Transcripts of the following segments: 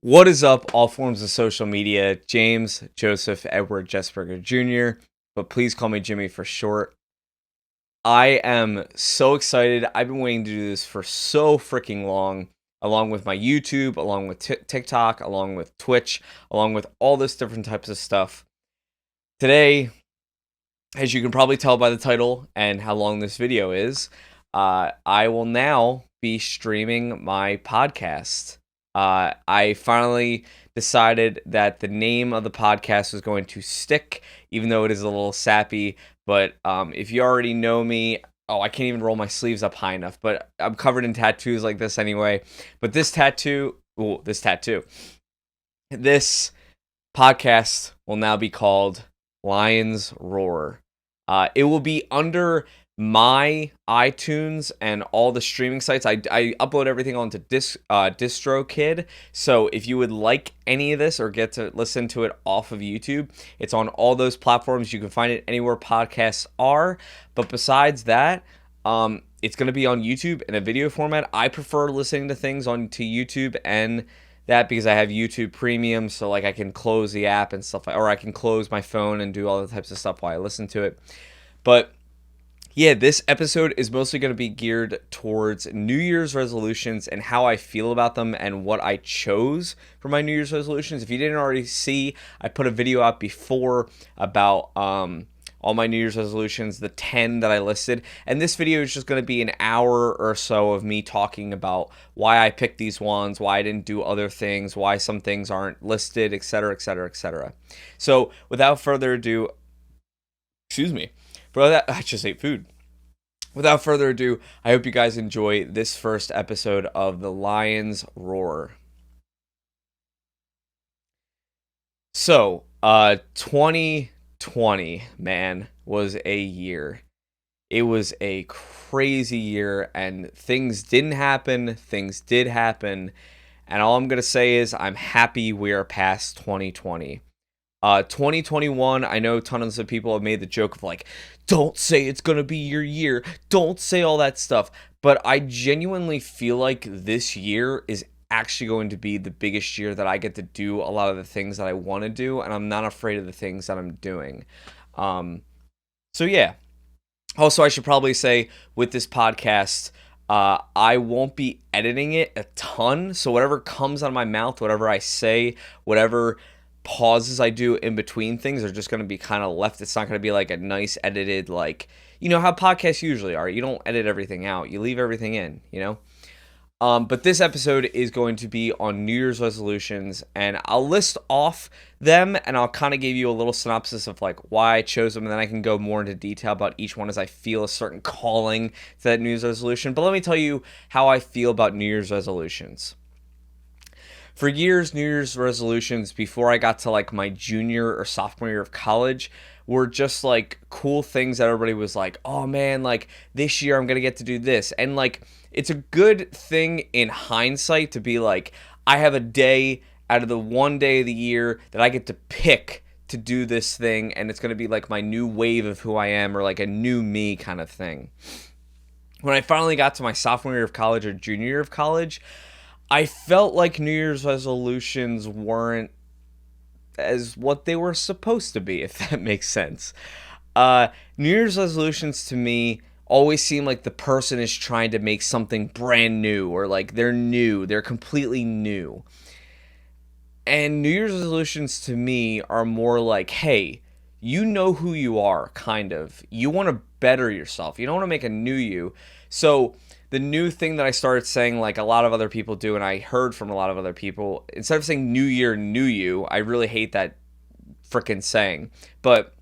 What is up, all forms of social media? James Joseph Edward Jesberger Jr., but please call me Jimmy for short. I am so excited. I've been waiting to do this for so freaking long, along with my YouTube, along with TikTok, along with Twitch, along with all this different types of stuff. Today, as you can probably tell by the title and how long this video is, I will now be streaming my podcast. I finally decided that the name of the podcast was going to stick, even though it is a little sappy. But if you already know me, I can't even roll my sleeves up high enough. But I'm covered in tattoos like this anyway. But this podcast will now be called Lions Roar. It will be under my iTunes and all the streaming sites. I upload everything onto DistroKid. So if you would like any of this or get to listen to it off of YouTube, it's on all those platforms. You can find it anywhere podcasts are. But besides that, it's going to be on YouTube in a video format. I prefer listening to things onto YouTube and that because I have YouTube Premium, so like I can close the app and stuff, or I can close my phone and do all the types of stuff while I listen to it. But yeah, this episode is mostly going to be geared towards New Year's resolutions and how I feel about them and what I chose for my New Year's resolutions. If you didn't already see, I put a video out before about all my New Year's resolutions, the 10 that I listed. And this video is just going to be an hour or so of me talking about why I picked these ones, why I didn't do other things, why some things aren't listed, etc., etc., etc. So without further ado, I just ate food. Without further ado, I hope you guys enjoy this first episode of The Lions Roar. So, 2020, man, was a year. It was a crazy year, and things didn't happen, things did happen, and all I'm going to say is I'm happy we are past 2020. 2021, I know tons of people have made the joke of like, don't say it's going to be your year. Don't say all that stuff. But I genuinely feel like this year is actually going to be the biggest year that I get to do a lot of the things that I want to do. And I'm not afraid of the things that I'm doing. So yeah. Also, I should probably say with this podcast, I won't be editing it a ton. So whatever comes out of my mouth, whatever I say, whatever pauses I do in between things are just going to be kind of left. It's not going to be like a nice edited, like, you know how podcasts usually are. You don't edit everything out. You leave everything in, you know? But this episode is going to be on New Year's resolutions, and I'll list off them, and I'll kind of give you a little synopsis of like why I chose them, and then I can go more into detail about each one as I feel a certain calling to that New Year's resolution. But let me tell you how I feel about New Year's resolutions. For years, New Year's resolutions before I got to like my junior or sophomore year of college were just like cool things that everybody was like, oh man, like this year I'm going to get to do this. And like, it's a good thing in hindsight to be like, I have a day out of the one day of the year that I get to pick to do this thing. And it's going to be like my new wave of who I am or like a new me kind of thing. When I finally got to my sophomore year of college or junior year of college, I felt like New Year's resolutions weren't as what they were supposed to be, if that makes sense. New Year's resolutions to me always seem like the person is trying to make something brand new or like they're completely new. And New Year's resolutions to me are more like, hey, you know who you are, kind of. You want to better yourself. You don't want to make a new you. So the new thing that I started saying, like a lot of other people do, and I heard from a lot of other people, instead of saying new year, new you, I really hate that freaking saying. But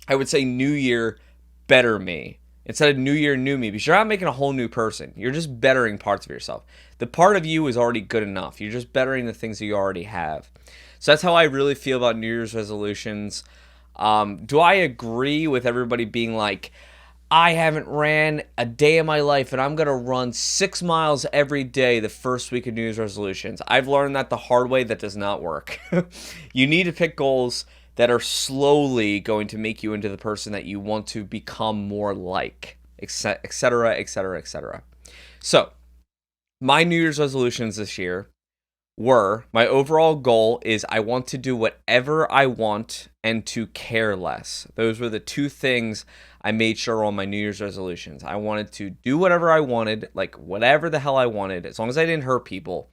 I would say new year, better me. Instead of new year, new me, because you're not making a whole new person. You're just bettering parts of yourself. The part of you is already good enough. You're just bettering the things that you already have. So that's how I really feel about New Year's resolutions. Do I agree with everybody being like, I haven't ran a day in my life and I'm going to run 6 miles every day the first week of New Year's resolutions? I've learned that the hard way. That does not work. You need to pick goals that are slowly going to make you into the person that you want to become more like, etc., etc., etc. So, my New Year's resolutions this year my overall goal is I want to do whatever I want and to care less. Those were the two things I made sure on my New Year's resolutions. I wanted to do whatever I wanted, like whatever the hell I wanted, as long as I didn't hurt people,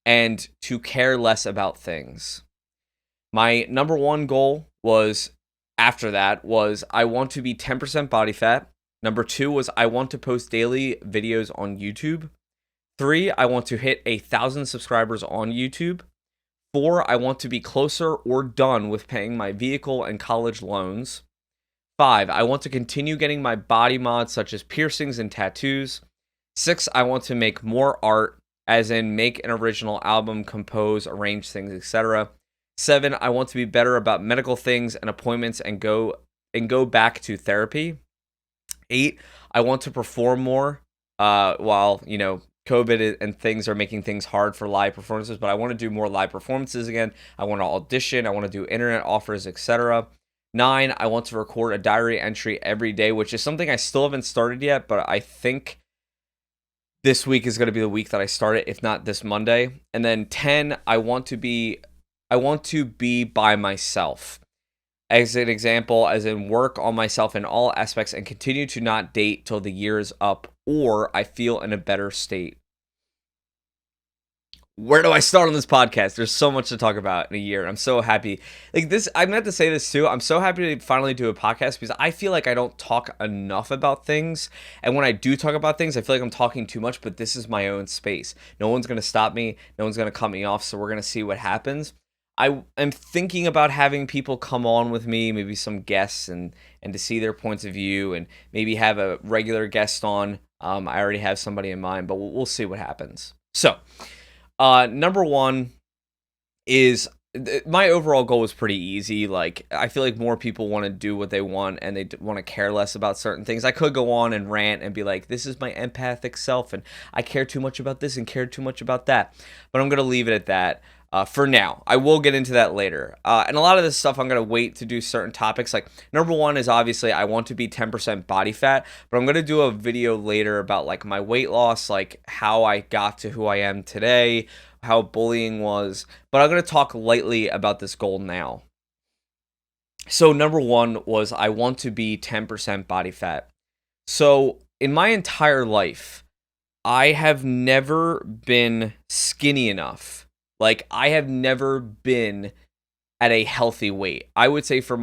and to care less about things. My number one goal was after that was I want to be 10% body fat. Number two was I want to post daily videos on YouTube. 3, I want to hit 1,000 subscribers on YouTube. 4, I want to be closer or done with paying my vehicle and college loans. 5, I want to continue getting my body mods such as piercings and tattoos. 6, I want to make more art, as in make an original album, compose, arrange things, etc. 7, I want to be better about medical things and appointments and go back to therapy. 8, I want to perform more while, COVID and things are making things hard for live performances, but I want to do more live performances again. I want to audition. I want to do internet offers, etc. 9, I want to record a diary entry every day, which is something I still haven't started yet, but I think this week is going to be the week that I start it, if not this Monday. And then 10, I want to be by myself. As an example, as in work on myself in all aspects and continue to not date till the year is up or I feel in a better state. Where do I start on this podcast? There's so much to talk about in a year. I'm so happy. I meant to say this too. I'm so happy to finally do a podcast because I feel like I don't talk enough about things. And when I do talk about things, I feel like I'm talking too much, but this is my own space. No one's going to stop me. No one's going to cut me off. So we're going to see what happens. I am thinking about having people come on with me, maybe some guests, and to see their points of view, and maybe have a regular guest on. I already have somebody in mind, but we'll see what happens. So, number one is my overall goal was pretty easy. Like, I feel like more people want to do what they want and they want to care less about certain things. I could go on and rant and be like, this is my empathic self and I care too much about this and care too much about that. But I'm going to leave it at that. For now, I will get into that later. And a lot of this stuff, I'm going to wait to do certain topics. Like, number one is obviously I want to be 10% body fat, but I'm going to do a video later about like my weight loss, like how I got to who I am today, how bullying was. But I'm going to talk lightly about this goal now. So number one was I want to be 10% body fat. So in my entire life, I have never been skinny enough. Like, I have never been at a healthy weight. I would say for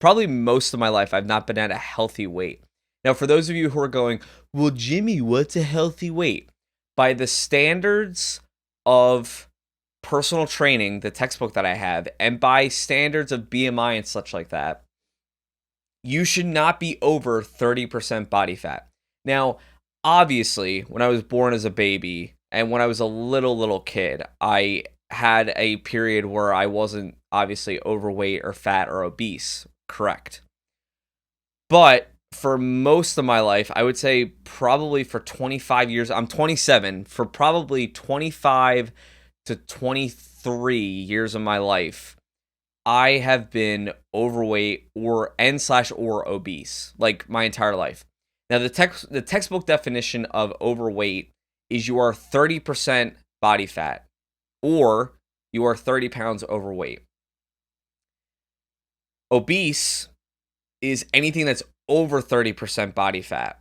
probably most of my life, I've not been at a healthy weight. Now, for those of you who are going, well, Jimmy, what's a healthy weight? By the standards of personal training, the textbook that I have, and by standards of BMI and such like that, you should not be over 30% body fat. Now, obviously, when I was born as a baby, and when I was a little kid, I had a period where I wasn't obviously overweight or fat or obese, correct? But for most of my life, I would say probably for 25 years, I'm 27, for probably 25 to 23 years of my life, I have been overweight or obese, like my entire life. Now, the textbook definition of overweight is you are 30% body fat or you are 30 pounds overweight. Obese is anything that's over 30% body fat.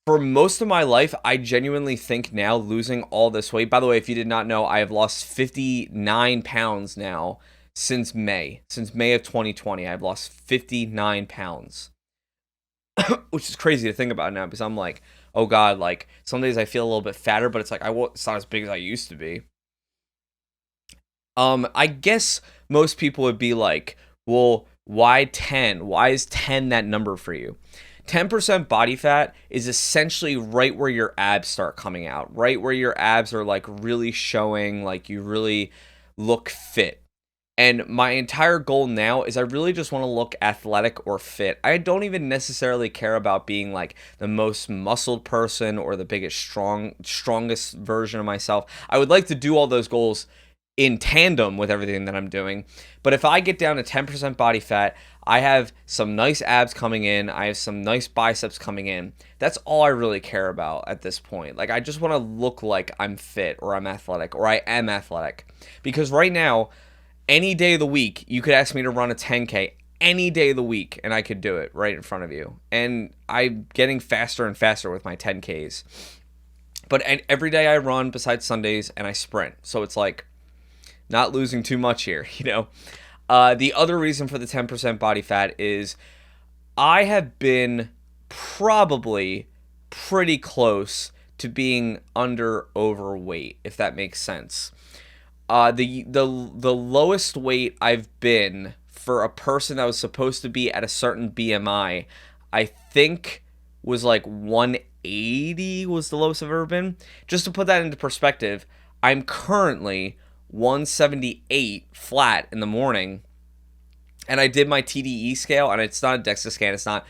For most of my life, I genuinely think now losing all this weight, by the way, if you did not know, I have lost 59 pounds now since May of 2020. I've lost 59 pounds, which is crazy to think about now because I'm like, oh God, like some days I feel a little bit fatter, but it's like it's not as big as I used to be. I guess most people would be like, well, why 10? Why is 10 that number for you? 10% body fat is essentially right where your abs start coming out, right where your abs are like really showing, like you really look fit. And my entire goal now is I really just want to look athletic or fit. I don't even necessarily care about being like the most muscled person or the biggest, strongest version of myself. I would like to do all those goals in tandem with everything that I'm doing. But if I get down to 10% body fat, I have some nice abs coming in, I have some nice biceps coming in. That's all I really care about at this point. Like, I just want to look like I'm fit or I'm athletic or I am athletic. Because right now, any day of the week, you could ask me to run a 10K any day of the week and I could do it right in front of you. And I'm getting faster and faster with my 10Ks. But every day I run besides Sundays and I sprint. So it's like not losing too much here, you know? The other reason for the 10% body fat is I have been probably pretty close to being under overweight, if that makes sense. The lowest weight I've been for a person that was supposed to be at a certain BMI, I think was like 180 was the lowest I've ever been. Just to put that into perspective, I'm currently 178 flat in the morning, and I did my TDE scale, and it's not a DEXA scan, it's not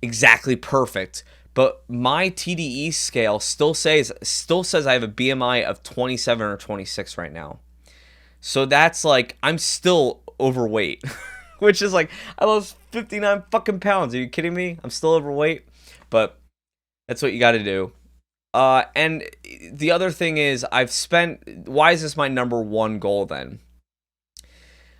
exactly perfect, but my TDE scale still says I have a BMI of 27 or 26 right now. So that's like, I'm still overweight, which is like, I lost 59 fucking pounds. Are you kidding me? I'm still overweight, but that's what you got to do. And the other thing is, why is this my number one goal then?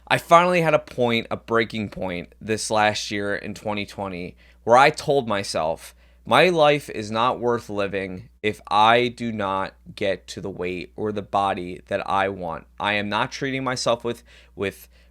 I finally had a breaking point this last year in 2020, where I told myself, my life is not worth living if I do not get to the weight or the body that I want. I am not treating myself with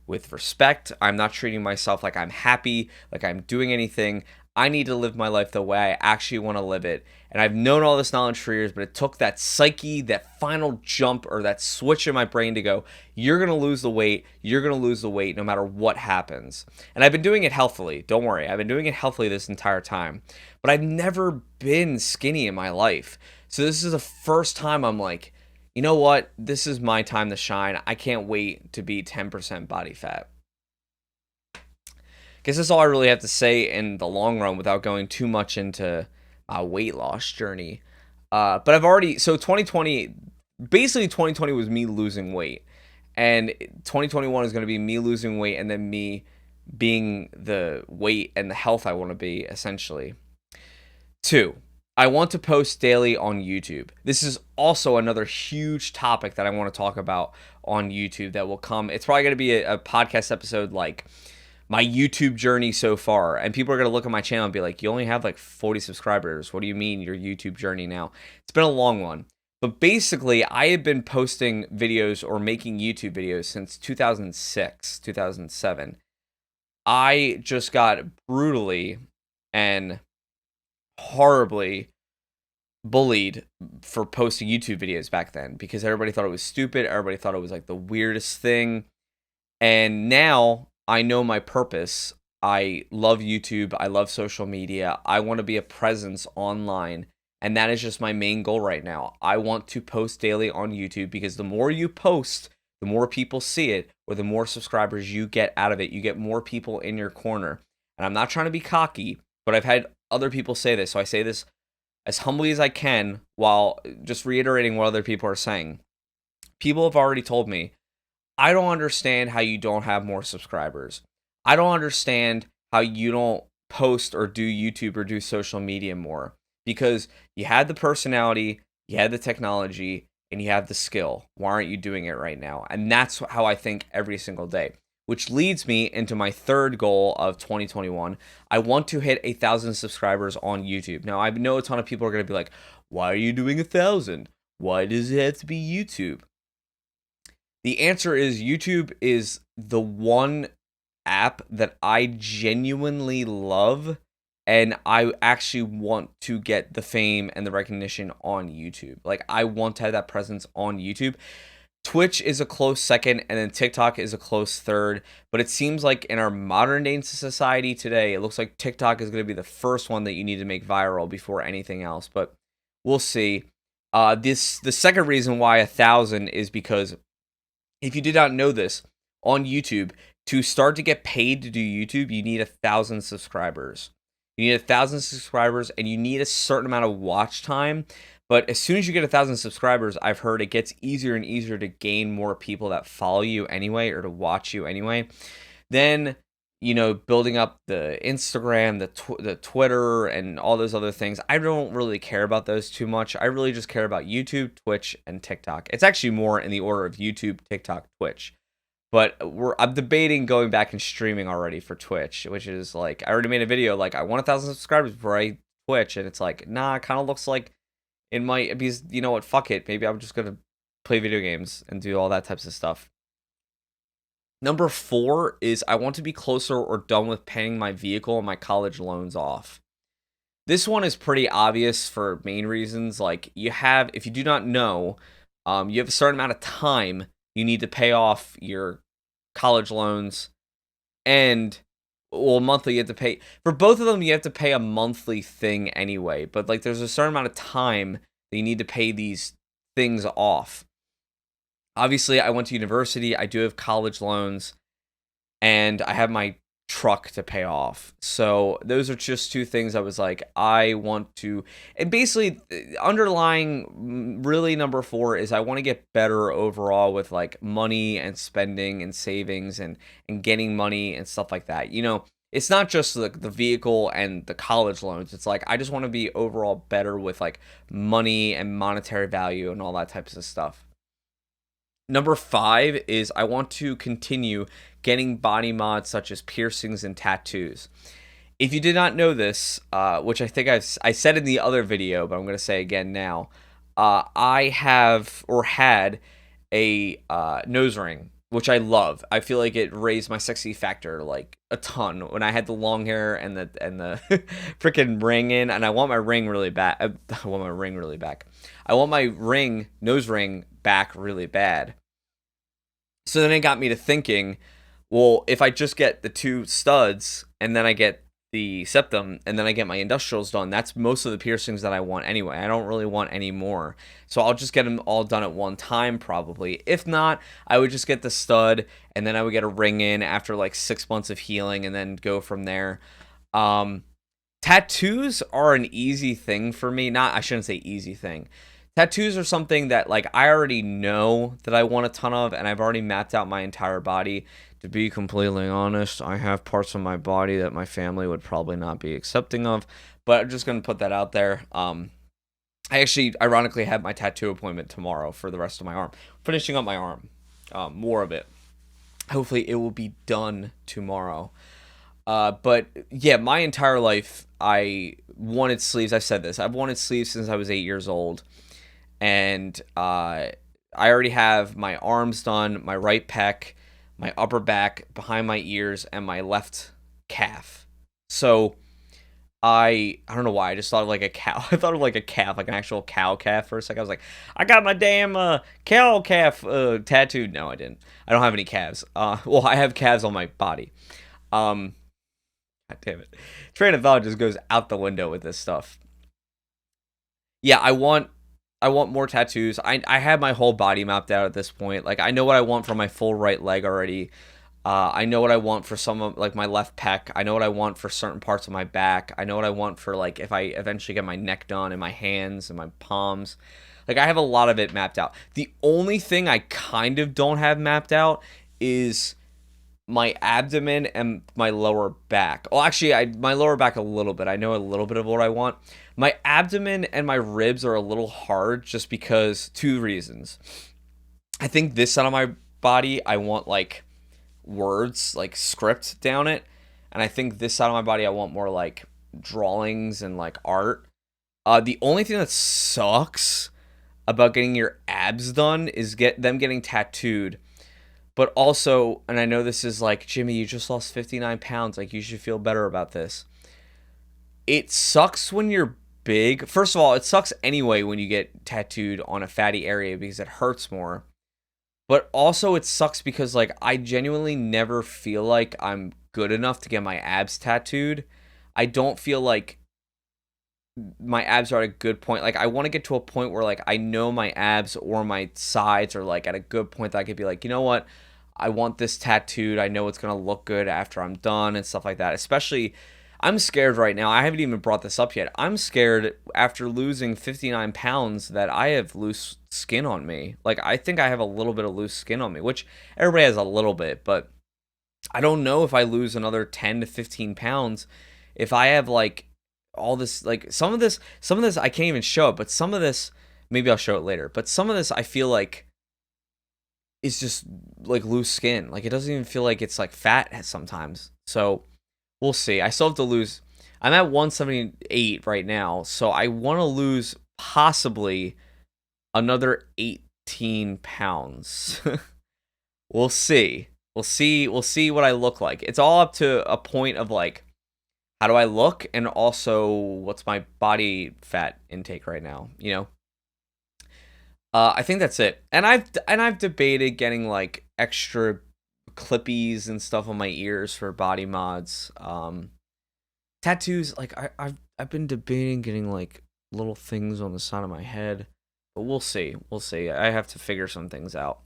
respect. I'm not treating myself like I'm happy, like I'm doing anything. I need to live my life the way I actually want to live it. And I've known all this knowledge for years, but it took that psyche, that final jump or that switch in my brain to go, you're going to lose the weight. You're going to lose the weight no matter what happens. And I've been doing it healthily. Don't worry. I've been doing it healthily this entire time. But I've never been skinny in my life. So this is the first time I'm like, you know what? This is my time to shine. I can't wait to be 10% body fat. Guess that's all I really have to say in the long run without going too much into a weight loss journey. But I've already, so 2020, basically 2020 was me losing weight. And 2021 is going to be me losing weight and then me being the weight and the health I want to be, essentially. 2, I want to post daily on YouTube. This is also another huge topic that I want to talk about on YouTube that will come. It's probably going to be a podcast episode like my YouTube journey so far. And people are going to look at my channel and be like, you only have like 40 subscribers. What do you mean your YouTube journey now? It's been a long one. But basically, I have been posting videos or making YouTube videos since 2006, 2007. I just got brutally and horribly bullied for posting YouTube videos back then because everybody thought it was stupid. Everybody thought it was like the weirdest thing. And now I know my purpose. I love YouTube. I love social media. I want to be a presence online. And that is just my main goal right now. I want to post daily on YouTube because the more you post, the more people see it, or the more subscribers you get out of it. You get more people in your corner. And I'm not trying to be cocky, but I've had other people say this. So I say this as humbly as I can while just reiterating what other people are saying. People have already told me, I don't understand how you don't have more subscribers. I don't understand how you don't post or do YouTube or do social media more. Because you had the personality, you had the technology, and you have the skill. Why aren't you doing it right now? And that's how I think every single day. Which leads me into my third goal of 2021. I want to hit 1,000 subscribers on YouTube. Now, I know a ton of people are going to be like, why are you doing 1,000? Why does it have to be YouTube? The answer is YouTube is the one app that I genuinely love, and I actually want to get the fame and the recognition on YouTube. Like, I want to have that presence on YouTube. Twitch is a close second, and then TikTok is a close third. But it seems like in our modern day society today, it looks like TikTok is going to be the first one that you need to make viral before anything else. But we'll see. The second reason why 1,000 is because if you did not know this, on YouTube, to start to get paid to do YouTube, you need 1,000 subscribers. You need 1,000 subscribers, and you need a certain amount of watch time. But as soon as you get 1,000 subscribers, I've heard it gets easier and easier to gain more people that follow you anyway, or to watch you anyway. Then, building up the Instagram, the Twitter, and all those other things. I don't really care about those too much. I really just care about YouTube, Twitch, and TikTok. It's actually more in the order of YouTube, TikTok, Twitch. But I'm debating going back and streaming already for Twitch, which is like, I already made a video like, I want 1,000 subscribers before I Twitch, and it's like, nah, it kind of looks like it might be, you know what, fuck it. Maybe I'm just gonna play video games and do all that types of stuff. Number 4 is I want to be closer or done with paying my vehicle and my college loans off. This one is pretty obvious for main reasons. Like, if you do not know, you have a certain amount of time you need to pay off your college loans, and monthly you have to pay for both of them. You have to pay a monthly thing anyway, but like there's a certain amount of time that you need to pay these things off. Obviously, I went to university. I do have college loans, and I have my truck to pay off. So those are just two things I was like, I want to, and basically underlying really number 4 is I want to get better overall with like money and spending and savings and getting money and stuff like that. It's not just the vehicle and the college loans. It's like, I just want to be overall better with like money and monetary value and all that types of stuff. Number 5 is I want to continue getting body mods such as piercings and tattoos. If you did not know this, which I think I said in the other video, but I'm going to say again now, I have or had a nose ring, which I love. I feel like it raised my sexy factor like a ton when I had the long hair and the freaking ring in, and I want my ring really back. I want my ring really back. I want my nose ring back really bad. So then it got me to thinking, well, if I just get the 2 studs and then I get the septum and then I get my industrials done, that's most of the piercings that I want anyway. I don't really want any more. So I'll just get them all done at one time probably. If not, I would just get the stud and then I would get a ring in after like 6 months of healing and then go from there. Tattoos are an easy thing for me. I shouldn't say easy thing. Tattoos are something that like I already know that I want a ton of, and I've already mapped out my entire body. To be completely honest, I have parts of my body that my family would probably not be accepting of, but I'm just going to put that out there. I actually, ironically, have my tattoo appointment tomorrow for the rest of my arm. Finishing up my arm. More of it. Hopefully, it will be done tomorrow. But yeah, my entire life, I wanted sleeves. I've said this. I've wanted sleeves since I was 8 years old. And I already have my arms done, my right pec, my upper back, behind my ears, and my left calf. So I don't know why, I just thought of like a cow. I thought of like a calf, like an actual cow calf for a second. I was like, I got my damn cow calf tattooed. No, I didn't. I don't have any calves. Well, I have calves on my body. God damn it. Train of thought just goes out the window with this stuff. Yeah, I want more tattoos. I have my whole body mapped out at this point. Like, I know what I want for my full right leg already. I know what I want for some of, like, my left pec. I know what I want for certain parts of my back. I know what I want for, like, if I eventually get my neck done and my hands and my palms. Like, I have a lot of it mapped out. The only thing I kind of don't have mapped out is my abdomen and my lower back. Well, actually, my lower back a little bit. I know a little bit of what I want. My abdomen and my ribs are a little hard just because 2 reasons. I think this side of my body, I want like words, like script down it. And I think this side of my body, I want more like drawings and like art. The only thing that sucks about getting your abs done is them getting tattooed. But also, and I know this is like, Jimmy, you just lost 59 pounds. Like, you should feel better about this. It sucks when you're big. First of all, it sucks anyway when you get tattooed on a fatty area because it hurts more. But also, it sucks because, like, I genuinely never feel like I'm good enough to get my abs tattooed. I don't feel like my abs are at a good point. Like, I want to get to a point where, like, I know my abs or my sides are, like, at a good point that I could be like, you know what? I want this tattooed. I know it's going to look good after I'm done and stuff like that. Especially, I'm scared right now. I haven't even brought this up yet. I'm scared after losing 59 pounds that I have loose skin on me. Like, I think I have a little bit of loose skin on me, which everybody has a little bit, but I don't know if I lose another 10 to 15 pounds, if I have like all this, like some of this I can't even show it, but some of this, maybe I'll show it later, but some of this I feel like is just like loose skin. Like, it doesn't even feel like it's like fat sometimes. So we'll see. I still have to lose. I'm at 178 right now, so I want to lose possibly another 18 pounds. We'll see. We'll see what I look like. It's all up to a point of like, how do I look, and also what's my body fat intake right now, you know? I think that's it. And I've debated getting like extra clippies and stuff on my ears for body mods. Tattoos, like I've been debating getting like little things on the side of my head, but we'll see. We'll see. I have to figure some things out.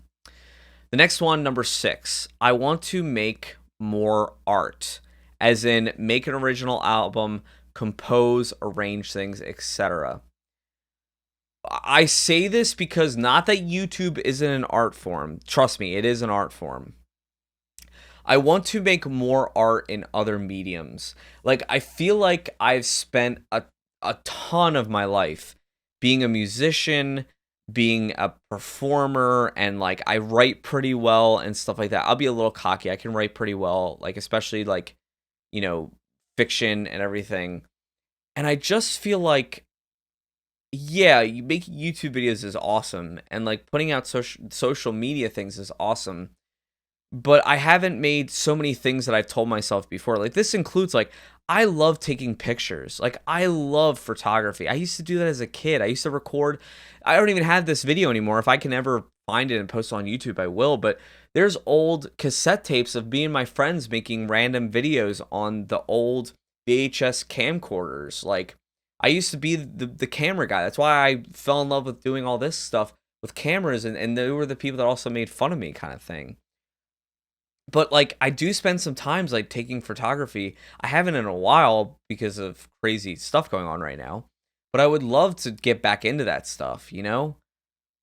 The next one, number 6. I want to make more art, as in make an original album, compose, arrange things, etc. I say this because not that YouTube isn't an art form. Trust me, it is an art form. I want to make more art in other mediums. Like, I feel like I've spent a ton of my life being a musician, being a performer, and like I write pretty well and stuff like that. I'll be a little cocky. I can write pretty well, like especially like, you know, fiction and everything. And I just feel like, yeah, you making YouTube videos is awesome, and like putting out social media things is awesome, but I haven't made so many things that I've told myself before. Like, this includes like, I love taking pictures. Like, I love photography. I used to do that as a kid. I used to record. I don't even have this video anymore. If I can ever find it and post it on YouTube, I will. But there's old cassette tapes of me and my friends making random videos on the old VHS camcorders. Like, I used to be the camera guy. That's why I fell in love with doing all this stuff with cameras, and they were the people that also made fun of me, kind of thing. But like, I do spend some times like taking photography. I haven't in a while because of crazy stuff going on right now, but I would love to get back into that stuff, you know?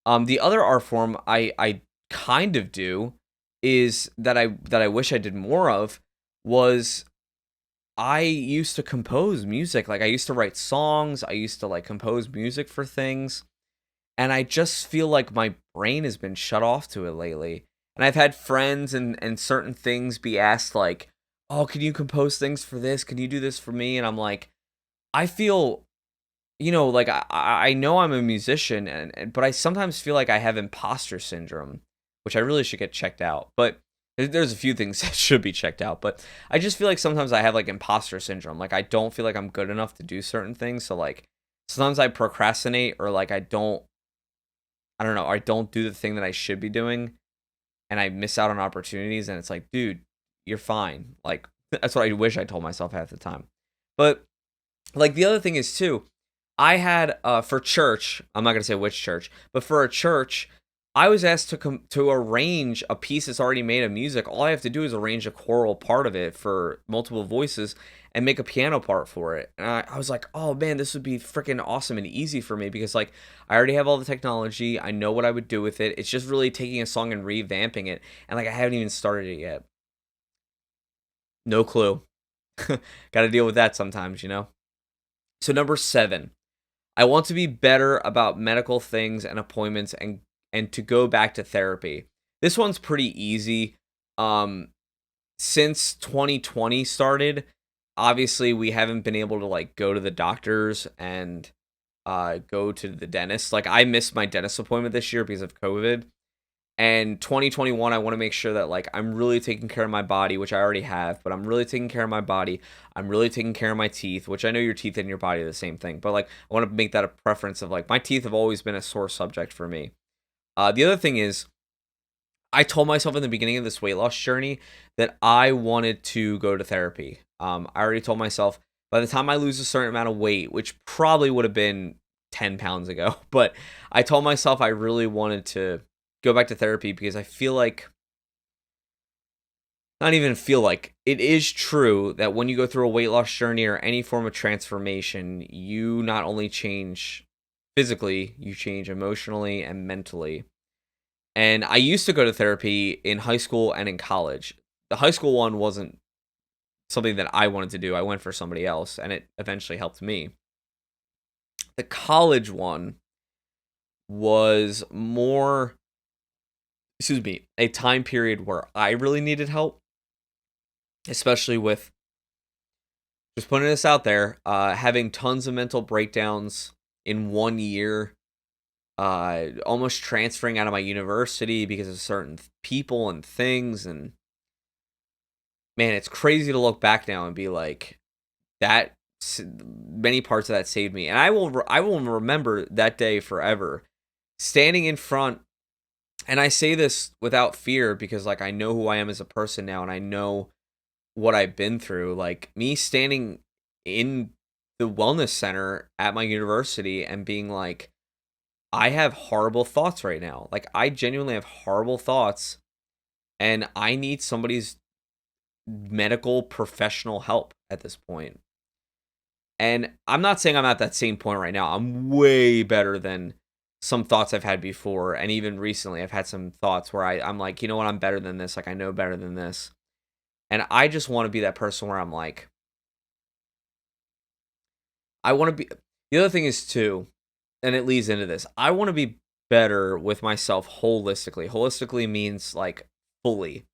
The other art form I kind of do is that I wish I did more of, was I used to compose music. Like, I used to write songs, I used to like compose music for things, and I just feel like my brain has been shut off to it lately. And I've had friends and certain things be asked like, "Oh, can you compose things for this? Can you do this for me?" And I'm like, I feel, you know, like I know I'm a musician, but I sometimes feel like I have imposter syndrome, which I really should get checked out. But there's a few things that should be checked out. But I just feel like sometimes I have like imposter syndrome. Like, I don't feel like I'm good enough to do certain things. So like, sometimes I procrastinate, or like I don't know, I don't do the thing that I should be doing, and I miss out on opportunities, and it's like, dude, you're fine. Like, that's what I wish I told myself half the time. But like, the other thing is too, I had for church, I'm not gonna say which church, but for a church, I was asked to arrange a piece that's already made of music. All I have to do is arrange a choral part of it for multiple voices and make a piano part for it. And I was like, oh man, this would be freaking awesome and easy for me, because like, I already have all the technology. I know what I would do with it. It's just really taking a song and revamping it. And like, I haven't even started it yet. No clue. Got to deal with that sometimes, you know? So number 7, I want to be better about medical things and appointments, and to go back to therapy. This one's pretty easy. Um since 2020 started, obviously we haven't been able to like go to the doctors and go to the dentist. Like, I missed my dentist appointment this year because of COVID. And 2021, I want to make sure that like, I'm really taking care of my body, which I already have, but I'm really taking care of my body. I'm really taking care of my teeth, which I know your teeth and your body are the same thing, but like, I want to make that a preference of like, my teeth have always been a sore subject for me. The other thing is, I told myself in the beginning of this weight loss journey that I wanted to go to therapy. I already told myself by the time I lose a certain amount of weight, which probably would have been 10 pounds ago, but I told myself I really wanted to go back to therapy, because I feel like not even feel like, it is true that when you go through a weight loss journey or any form of transformation, you not only change physically, you change emotionally and mentally. And I used to go to therapy in high school and in college. The high school one wasn't something that I wanted to do. I went for somebody else, and it eventually helped me. The college one was more, excuse me, a time period where I really needed help, especially with, just putting this out there, having tons of mental breakdowns in 1 year, almost transferring out of my university because of certain people and things. And man, it's crazy to look back now and be like, that many parts of that saved me. And I will remember that day forever, standing in front. And I say this without fear because, like, I know who I am as a person now, and I know what I've been through. Like, me standing in the wellness center at my university and being like, I have horrible thoughts right now. Like, I genuinely have horrible thoughts, and I need somebody's medical professional help at this point. And I'm not saying I'm at that same point right now. I'm way better than some thoughts I've had before. And even recently, I've had some thoughts where I'm like, you know what? I'm better than this. Like, I know better than this. And I just want to be that person where I'm like, I want to be. The other thing is, too, and it leads into this, I want to be better with myself holistically. Holistically means like fully.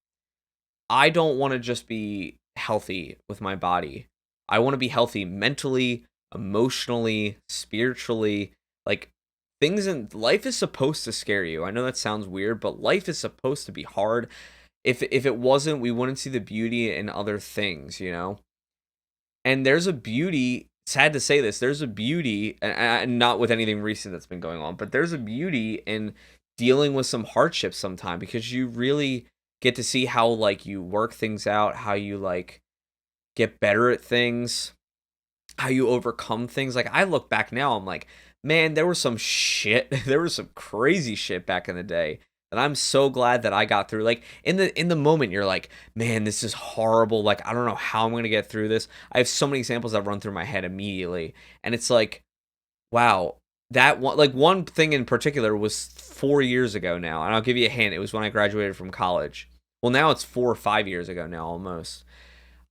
I don't want to just be healthy with my body. I want to be healthy mentally, emotionally, spiritually. Like, things in life is supposed to scare you. I know that sounds weird, but life is supposed to be hard. If it wasn't, we wouldn't see the beauty in other things, you know? And there's a beauty, sad to say this, there's a beauty, and not with anything recent that's been going on, but there's a beauty in dealing with some hardships sometime, because you really get to see how, like, you work things out, how you, like, get better at things, how you overcome things. Like, I look back now, I'm like, man, there was some shit, there was some crazy shit back in the day that I'm so glad that I got through. Like, in the moment, you're like, man, this is horrible. Like, I don't know how I'm gonna get through this. I have so many examples that run through my head immediately, and it's like, wow, that one, like, one thing in particular was 4 years ago now, and I'll give you a hint. It was when I graduated from college. Well, now it's 4 or 5 years ago now, almost.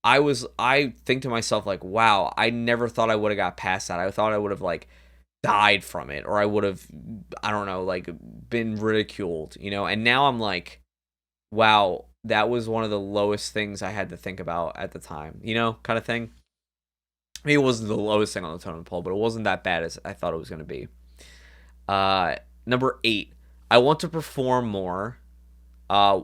I think to myself, like, wow, I never thought I would have got past that. I thought I would have, like, died from it, or I would have, I don't know, like, been ridiculed, you know? And now I'm like, wow, that was one of the lowest things I had to think about at the time, you know, kind of thing. Maybe it wasn't the lowest thing on the totem pole, but it wasn't that bad as I thought it was going to be. Number 8, I want to perform more, uh,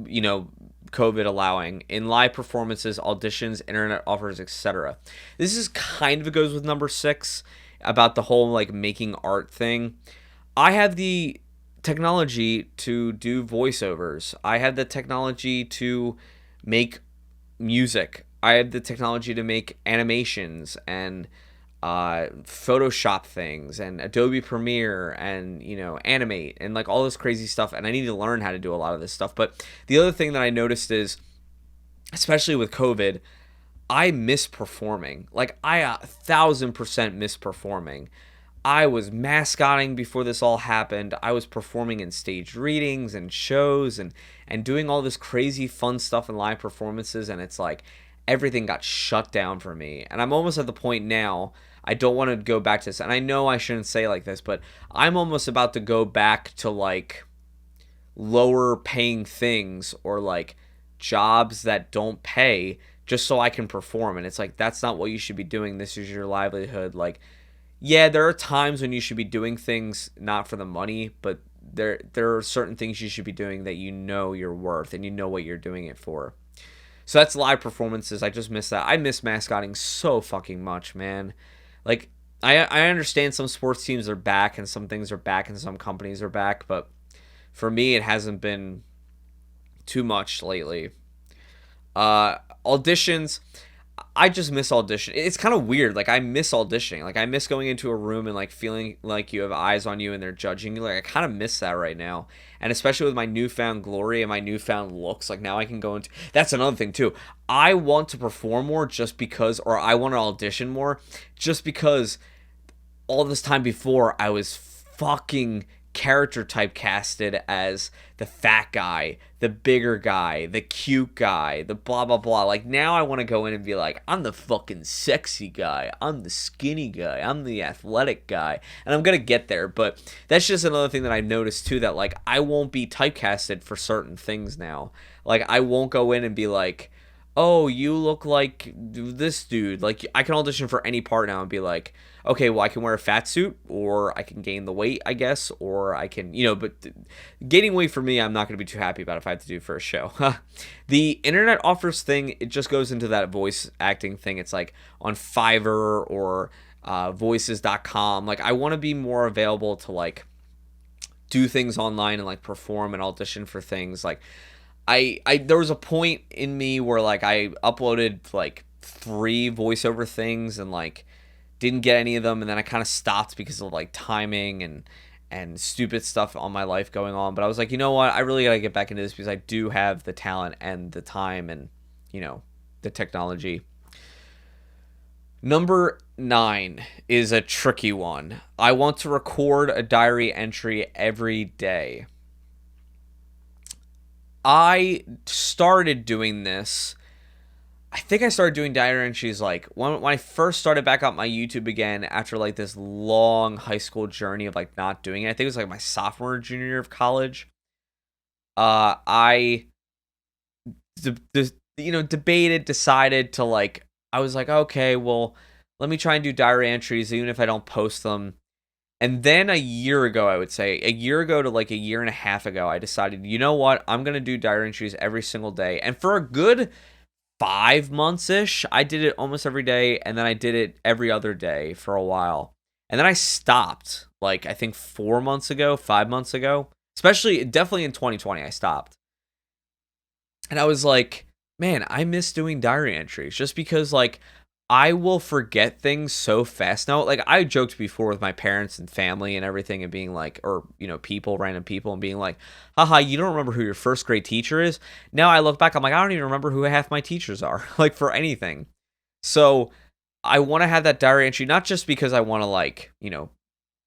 you know, COVID allowing, in live performances, auditions, internet offers, etc. This is kind of goes with number 6 about the whole, like, making art thing. I have the technology to do voiceovers. I have the technology to make music. I have the technology to make animations and Photoshop things and Adobe Premiere and, you know, animate and, like, all this crazy stuff. And I need to learn how to do a lot of this stuff. But the other thing that I noticed is, especially with COVID, I miss performing. Like, I 1,000% miss performing. I was mascotting before this all happened. I was performing in staged readings and shows and doing all this crazy fun stuff in live performances, and it's like everything got shut down for me. And I'm almost at the point now, I don't want to go back to this. And I know I shouldn't say like this, but I'm almost about to go back to, like, lower paying things, or, like, jobs that don't pay, just so I can perform. And it's like, that's not what you should be doing. This is your livelihood. Like, yeah, there are times when you should be doing things not for the money, but there are certain things you should be doing that you know you're worth and you know what you're doing it for. So that's live performances. I just miss that. I miss mascotting so fucking much, man. Like, I understand some sports teams are back and some things are back and some companies are back, but for me it hasn't been too much lately. Auditions, I just miss audition. It's kind of weird. Like I miss auditioning. Like I miss going into a room and like feeling like you have eyes on you and they're judging you. Like I kind of miss that right now. And especially with my newfound glory and my newfound looks, like now I can go into. That's another thing too. I want to perform more just because, or I want to audition more just because all this time before I was fucking character typecasted as the fat guy, the bigger guy, the cute guy, the blah blah blah. Like now I want to go in and be like, I'm the fucking sexy guy, I'm the skinny guy, I'm the athletic guy. And I'm going to get there, but that's just another thing that I noticed too, that like I won't be typecasted for certain things now. Like I won't go in and be like, oh, you look like this dude. Like I can audition for any part now and be like, okay, well I can wear a fat suit, or I can gain the weight, I guess, or I can, but gaining weight for me, I'm not going to be too happy about if I have to do for a show. The internet offers thing, it just goes into that voice acting thing. It's like on Fiverr or voices.com. Like I want to be more available to like do things online and like perform and audition for things. Like I there was a point in me where like I uploaded like 3 voiceover things and like didn't get any of them, and then I kind of stopped because of like timing and stupid stuff on my life going on. But I was like, you know what, I really gotta get back into this because I do have the talent and the time and the technology. Number 9 is a tricky one. I want to record a diary entry every day. I started doing this. I think I started doing diary entries like when I first started back up my YouTube again after like this long high school journey of like not doing it. I think it was like my sophomore or junior year of college. I debated, decided to like, I was like, okay, well, let me try and do diary entries even if I don't post them. And then a year ago, I would say, a year ago to like a year and a half ago, I decided, you know what? I'm going to do diary entries every single day. And for a good 5 months-ish, I did it almost every day. And then I did it every other day for a while. And then I stopped, like, I think 4 months ago, 5 months ago. Definitely in 2020, I stopped. And I was like, man, I miss doing diary entries just because, like, I will forget things so fast now. Like I joked before with my parents and family and everything and being like, or, random people and being like, haha, you don't remember who your first grade teacher is? Now I look back, I'm like, I don't even remember who half my teachers are, like for anything. So I want to have that diary entry, not just because I want to like,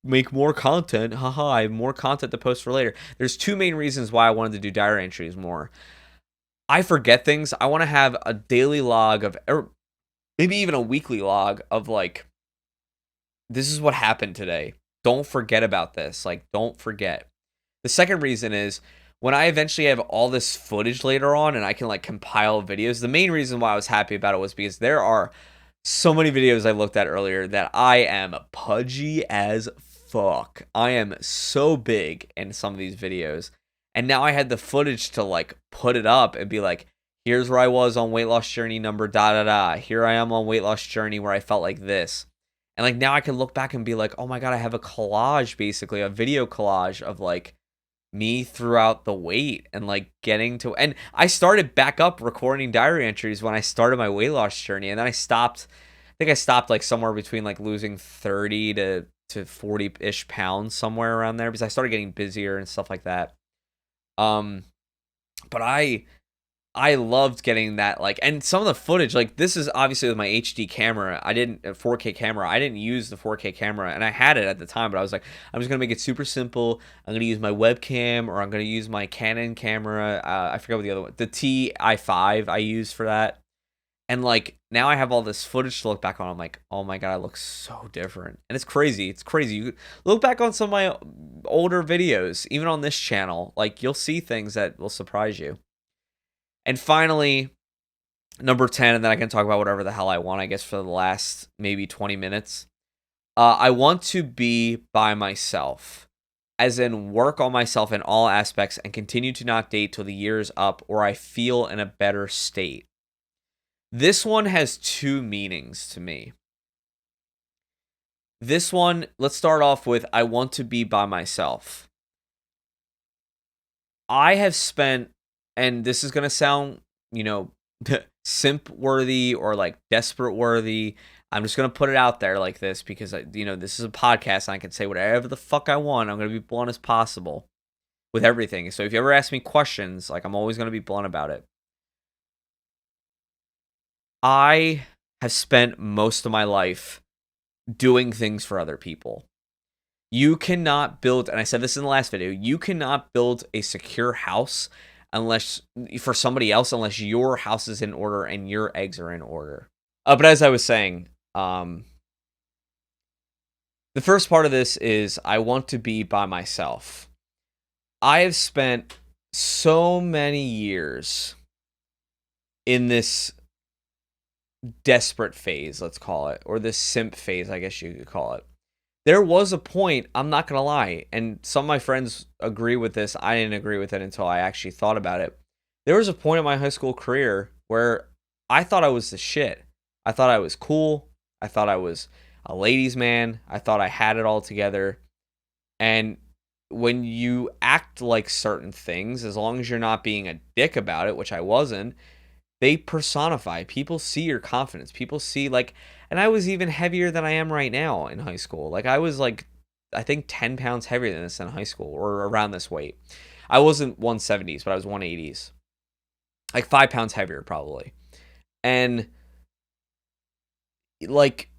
make more content. Haha, I have more content to post for later. There's 2 main reasons why I wanted to do diary entries more. I forget things. I want to have a daily log of, maybe even a weekly log of like, this is what happened today. Don't forget about this. Like, don't forget. The second reason is when I eventually have all this footage later on and I can like compile videos. The main reason why I was happy about it was because there are so many videos I looked at earlier that I am pudgy as fuck. I am so big in some of these videos. And now I had the footage to like put it up and be like, here's where I was on weight loss journey number da da da. Here I am on weight loss journey where I felt like this. And like now I can look back and be like, oh my God, I have a collage, basically a video collage of like me throughout the weight and like getting to, and I started back up recording diary entries when I started my weight loss journey. And then I stopped, I think I stopped like somewhere between like losing 30 to 40-ish pounds, somewhere around there, because I started getting busier and stuff like that. But I loved getting that, like, and some of the footage, like, this is obviously with my HD camera. I didn't, 4K camera. I didn't use the 4K camera, and I had it at the time, but I was like, I'm just going to make it super simple. I'm going to use my webcam, or I'm going to use my Canon camera. I forgot what the other one, the TI5 I use for that. And, like, now I have all this footage to look back on. I'm like, oh my God, I look so different. And it's crazy. It's crazy. You look back on some of my older videos, even on this channel, like, you'll see things that will surprise you. And finally, number 10, and then I can talk about whatever the hell I want, I guess, for the last maybe 20 minutes. I want to be by myself, as in work on myself in all aspects and continue to not date till the year is up or I feel in a better state. This one has 2 meanings to me. This one, let's start off with I want to be by myself. I have spent, and this is going to sound, simp worthy or like desperate worthy. I'm just gonna put it out there like this because this is a podcast and I can say whatever the fuck I want. I'm gonna be blunt as possible with everything. So if you ever ask me questions, like I'm always gonna be blunt about it. I have spent most of my life doing things for other people. You cannot build, and I said this in the last video, you cannot build a secure house unless for somebody else, unless your house is in order and your eggs are in order. But as I was saying, the first part of this is I want to be by myself. I have spent so many years in this desperate phase, let's call it, or this simp phase, I guess you could call it. There was a point, I'm not going to lie, and some of my friends agree with this. I didn't agree with it until I actually thought about it. There was a point in my high school career where I thought I was the shit. I thought I was cool. I thought I was a ladies' man. I thought I had it all together. And when you act like certain things, as long as you're not being a dick about it, which I wasn't, they personify. People see your confidence. People see like, and I was even heavier than I am right now in high school. Like I was like, I think 10 pounds heavier than this in high school or around this weight. I wasn't 170s, but I was 180s. Like 5 pounds heavier probably. And like,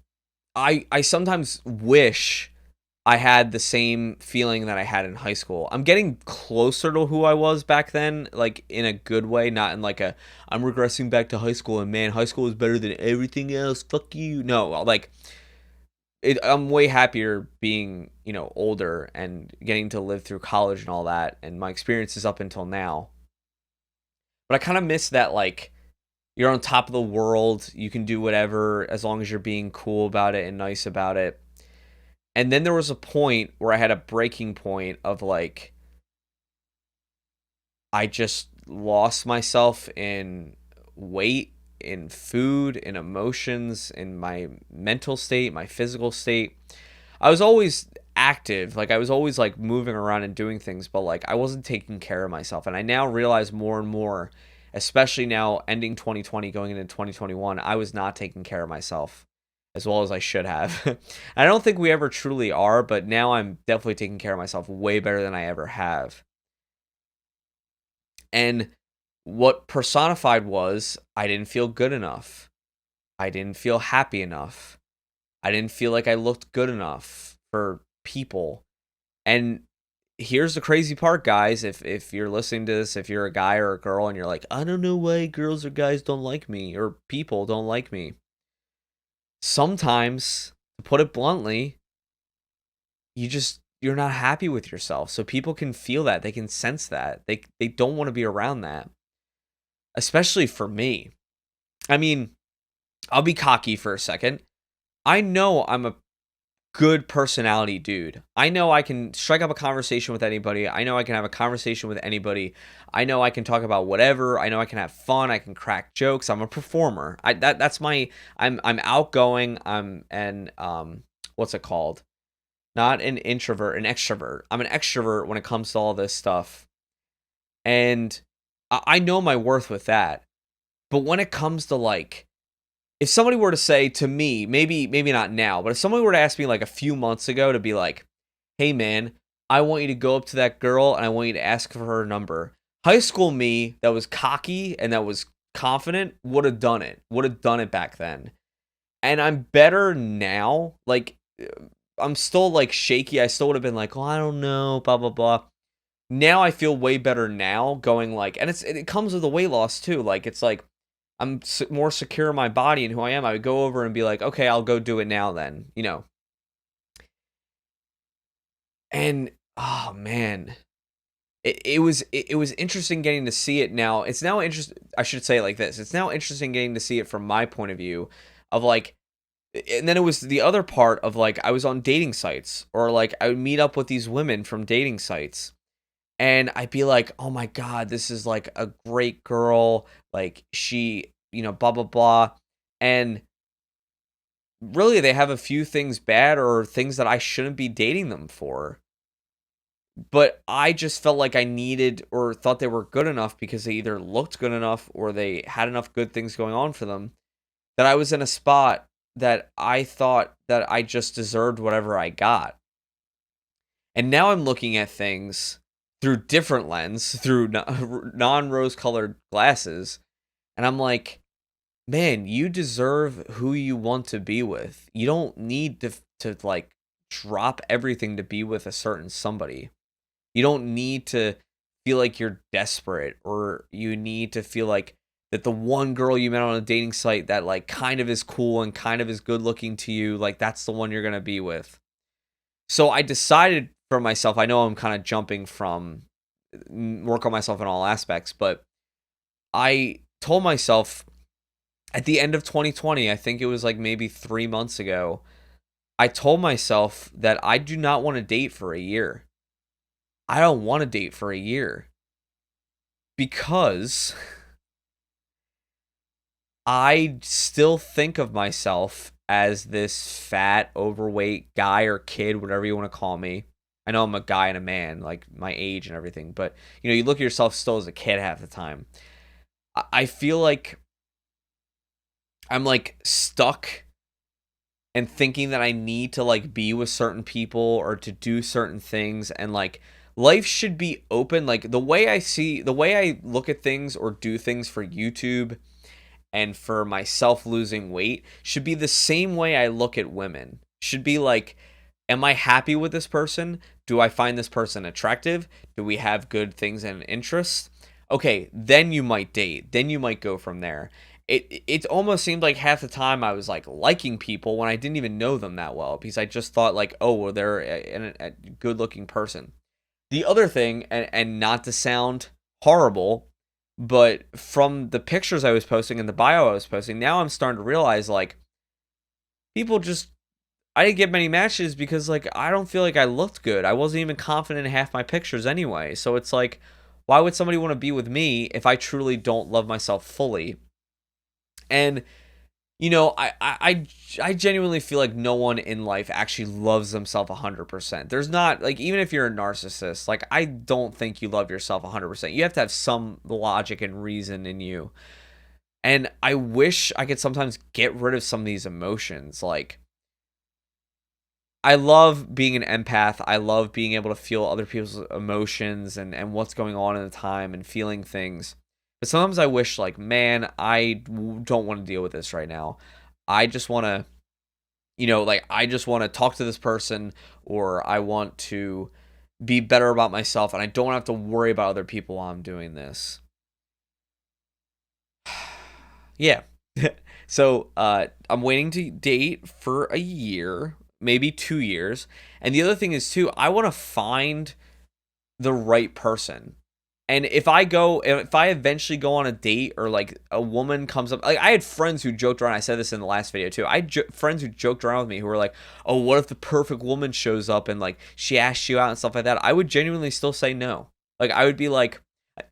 I sometimes wish I had the same feeling that I had in high school. I'm getting closer to who I was back then, like in a good way, not in like a I'm regressing back to high school and man, high school is better than everything else. Fuck you. No, like I'm way happier being, older and getting to live through college and all that and my experiences up until now. But I kind of miss that like you're on top of the world, you can do whatever as long as you're being cool about it and nice about it. And then there was a point where I had a breaking point of like, I just lost myself in weight, in food, in emotions, in my mental state, my physical state. I was always active. Like I was always like moving around and doing things, but like I wasn't taking care of myself. And I now realize more and more, especially now ending 2020, going into 2021, I was not taking care of myself as well as I should have. I don't think we ever truly are, but now I'm definitely taking care of myself way better than I ever have. And what personified was I didn't feel good enough. I didn't feel happy enough. I didn't feel like I looked good enough for people. And here's the crazy part, guys. If you're listening to this, if you're a guy or a girl and you're like, I don't know why girls or guys don't like me or people don't like me. Sometimes, to put it bluntly, you're not happy with yourself. So people can feel that. They can sense that. They don't want to be around that. Especially for me. I mean, I'll be cocky for a second. I know I'm a good personality dude. I know I can strike up a conversation with anybody. I know I can have a conversation with anybody. I know I can talk about whatever. I know I can have fun. I can crack jokes. I'm a performer. That's my I'm outgoing. What's it called? Not an introvert, an extrovert. I'm an extrovert when it comes to all this stuff. And I know my worth with that. But when it comes to like if somebody were to say to me, maybe not now, but if somebody were to ask me like a few months ago to be like, hey man, I want you to go up to that girl and I want you to ask for her number. High school me that was cocky and that was confident would have done it back then. And I'm better now. Like, I'm still like shaky. I still would have been like, oh, I don't know, blah, blah, blah. Now I feel way better now going like, and it comes with a weight loss too. Like, it's like, I'm more secure in my body and who I am. I would go over and be like, okay, I'll go do it now then, And oh man, it was interesting getting to see it now. It's now interesting. I should say it like this. It's now interesting getting to see it from my point of view of like, and then it was the other part of like, I was on dating sites or like I would meet up with these women from dating sites and I'd be like, oh my God, this is like a great girl. Like she, blah, blah, blah. And really they have a few things bad or things that I shouldn't be dating them for. but I just felt like I needed or thought they were good enough because they either looked good enough or they had enough good things going on for them that I was in a spot that I thought that I just deserved whatever I got. And now I'm looking at things through different lens, through non-rose colored glasses, and I'm like, man, you deserve who you want to be with. You don't need to like drop everything to be with a certain somebody. You don't need to feel like you're desperate, or you need to feel like that the one girl you met on a dating site that like kind of is cool and kind of is good looking to you, like that's the one you're going to be with. So I decided for myself, I know I'm kind of jumping from work on myself in all aspects, but I told myself at the end of 2020, I think it was like maybe 3 months ago, I told myself that I do not want to date for a year. I don't want to date for a year because I still think of myself as this fat, overweight guy or kid, whatever you want to call me. I know I'm a guy and a man, like my age and everything, but you look at yourself still as a kid half the time. I feel like I'm like stuck and thinking that I need to like be with certain people or to do certain things, and like life should be open. Like the way I look at things or do things for YouTube and for myself losing weight should be the same way I look at women. Should be like, am I happy with this person? Do I find this person attractive? Do we have good things and interests? Okay, then you might date. Then you might go from there. It almost seemed like half the time I was like liking people when I didn't even know them that well, because I just thought like, oh, well, they're a good looking person. The other thing, and not to sound horrible, but from the pictures I was posting and the bio I was posting, now I'm starting to realize like people just, I didn't get many matches because like I don't feel like I looked good. I wasn't even confident in half my pictures anyway. So it's like, why would somebody want to be with me if I truly don't love myself fully? And I genuinely feel like no one in life actually loves themselves 100%. There's not, like, even if you're a narcissist, like I don't think you love yourself 100%. You have to have some logic and reason in you. And I wish I could sometimes get rid of some of these emotions. Like, I love being an empath. I love being able to feel other people's emotions and what's going on in the time and feeling things. But sometimes I wish, like, man, don't want to deal with this right now. I just want to, like, I just want to talk to this person, or I want to be better about myself, and I don't have to worry about other people while I'm doing this. Yeah. So I'm waiting to date for a year, maybe 2 years. And the other thing is too, I want to find the right person. And if I eventually go on a date, or like a woman comes up, like I had friends who joked around. I said this in the last video too. Friends who joked around with me who were like, "Oh, what if the perfect woman shows up and like she asks you out and stuff like that?" I would genuinely still say no. Like I would be like,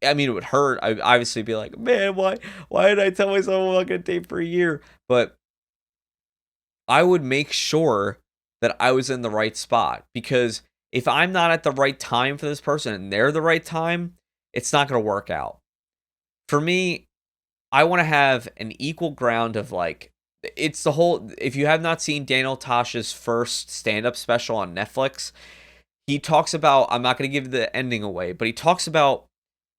I mean, it would hurt. I would obviously be like, "Man, why did I tell myself I'm not gonna date for a year?" But I would make sure that I was in the right spot, because if I'm not at the right time for this person and they're the right time, it's not going to work out. For me, I want to have an equal ground of like, it's the whole, if you have not seen Daniel Tosh's first stand-up special on Netflix, he talks about, I'm not going to give the ending away, but he talks about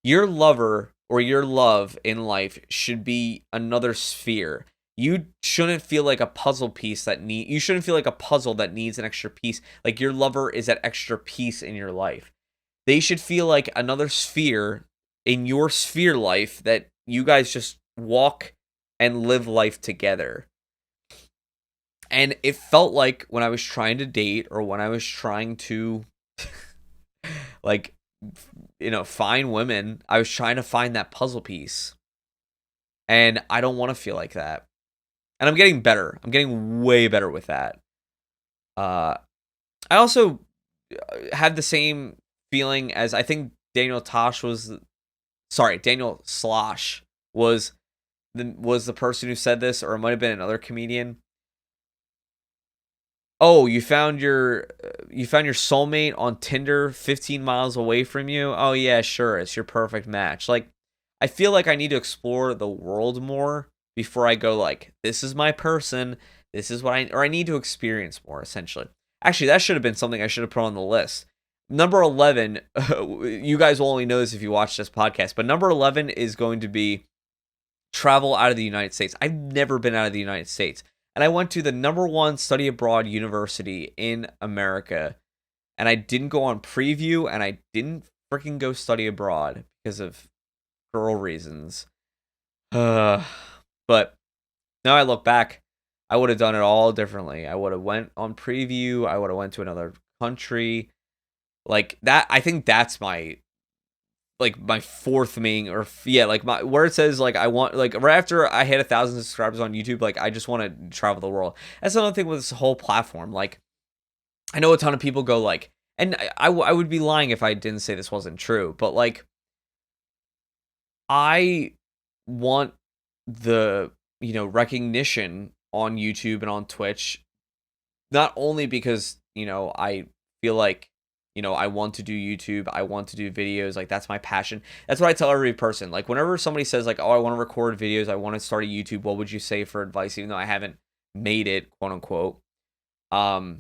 your lover or your love in life should be another sphere. You shouldn't feel like a puzzle piece you shouldn't feel like a puzzle that needs an extra piece. Like your lover is that extra piece in your life. They should feel like another sphere in your sphere life that you guys just walk and live life together. And it felt like when I was trying to date, or when I was trying to like, find women, I was trying to find that puzzle piece. And I don't want to feel like that. And I'm getting better. I'm getting way better with that. I also had the same feeling as, I think Daniel Slosh was the person who said this, or it might have been another comedian. Oh, you found your soulmate on Tinder 15 miles away from you? Oh yeah, sure, it's your perfect match. Like, I feel like I need to explore the world more before I go like, this is my person, this is what I need to experience more essentially. Actually, that should have been something I should have put on the list. Number 11, you guys will only know this if you watch this podcast, but number 11 is going to be travel out of the United States. I've never been out of the United States. And I went to the number one study abroad university in America. And I didn't go on preview and I didn't freaking go study abroad because of girl reasons. But now I look back, I would have done it all differently. I would have went on preview. I would have went to another country. Like that, I think that's my fourth main, or yeah, like my where it says like I want, like right after I hit 1,000 subscribers on YouTube, like I just want to travel the world. That's another thing with this whole platform. Like I know a ton of people go like, and I would be lying if I didn't say this wasn't true, but like I want the recognition on YouTube and on Twitch, not only because I feel like I want to do YouTube, I want to do videos, like that's my passion. That's what I tell every person. Like whenever somebody says like, oh, I want to record videos, I want to start a YouTube, what would you say for advice? Even though I haven't made it, quote unquote, I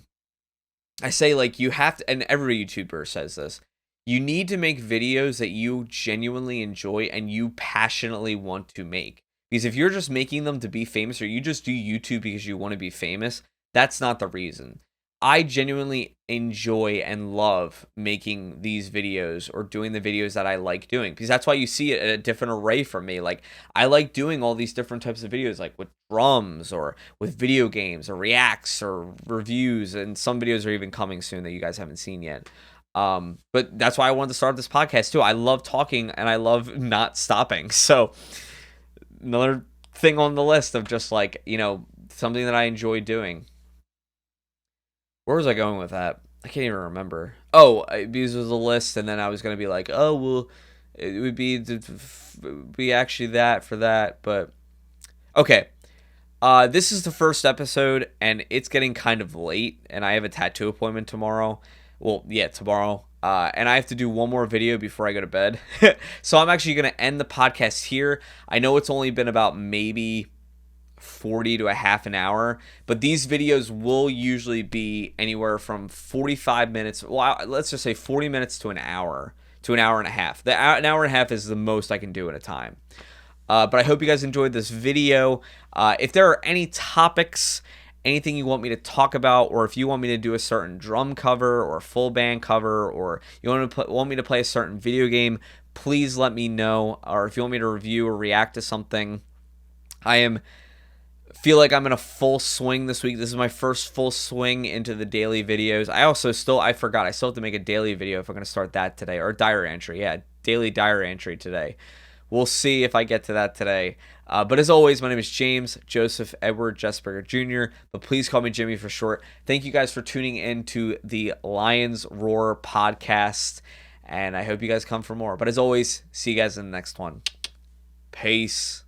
say like you have to, and every YouTuber says this, you need to make videos that you genuinely enjoy and you passionately want to make. Because if you're just making them to be famous, or you just do YouTube because you want to be famous, that's not the reason. I genuinely enjoy and love making these videos, or doing the videos that I like doing, because that's why you see it at a different array from me. Like I like doing all these different types of videos, like with drums or with video games or reacts or reviews, and some videos are even coming soon that you guys haven't seen yet. But that's why I wanted to start this podcast too. I love talking and I love not stopping. So another thing on the list of just like, something that I enjoy doing. Where was I going with that? I can't even remember. Oh, because it was a list, and then I was gonna be like, oh well, it would be actually that for that. But okay, this is the first episode, and it's getting kind of late, and I have a tattoo appointment tomorrow. Well, yeah, tomorrow. And I have to do one more video before I go to bed. So I'm actually gonna end the podcast here. I know it's only been about maybe 40 to a half an hour, but these videos will usually be anywhere from 45 minutes, well, let's just say 40 minutes to an hour and a half. An hour and a half is the most I can do at a time. But I hope you guys enjoyed this video. If there are any topics, anything you want me to talk about, or if you want me to do a certain drum cover or full band cover, or you want me to play a certain video game, please let me know. Or if you want me to review or react to something, feel like I'm in a full swing this week. This is my first full swing into the daily videos. I forgot, I still have to make a daily video if I'm going to start that today, or diary entry. Yeah, daily diary entry today. We'll see if I get to that today. But as always, my name is James Joseph Edward Jesperger Jr., but please call me Jimmy for short. Thank you guys for tuning in to the Lions Roar podcast, and I hope you guys come for more. But as always, see you guys in the next one. Peace.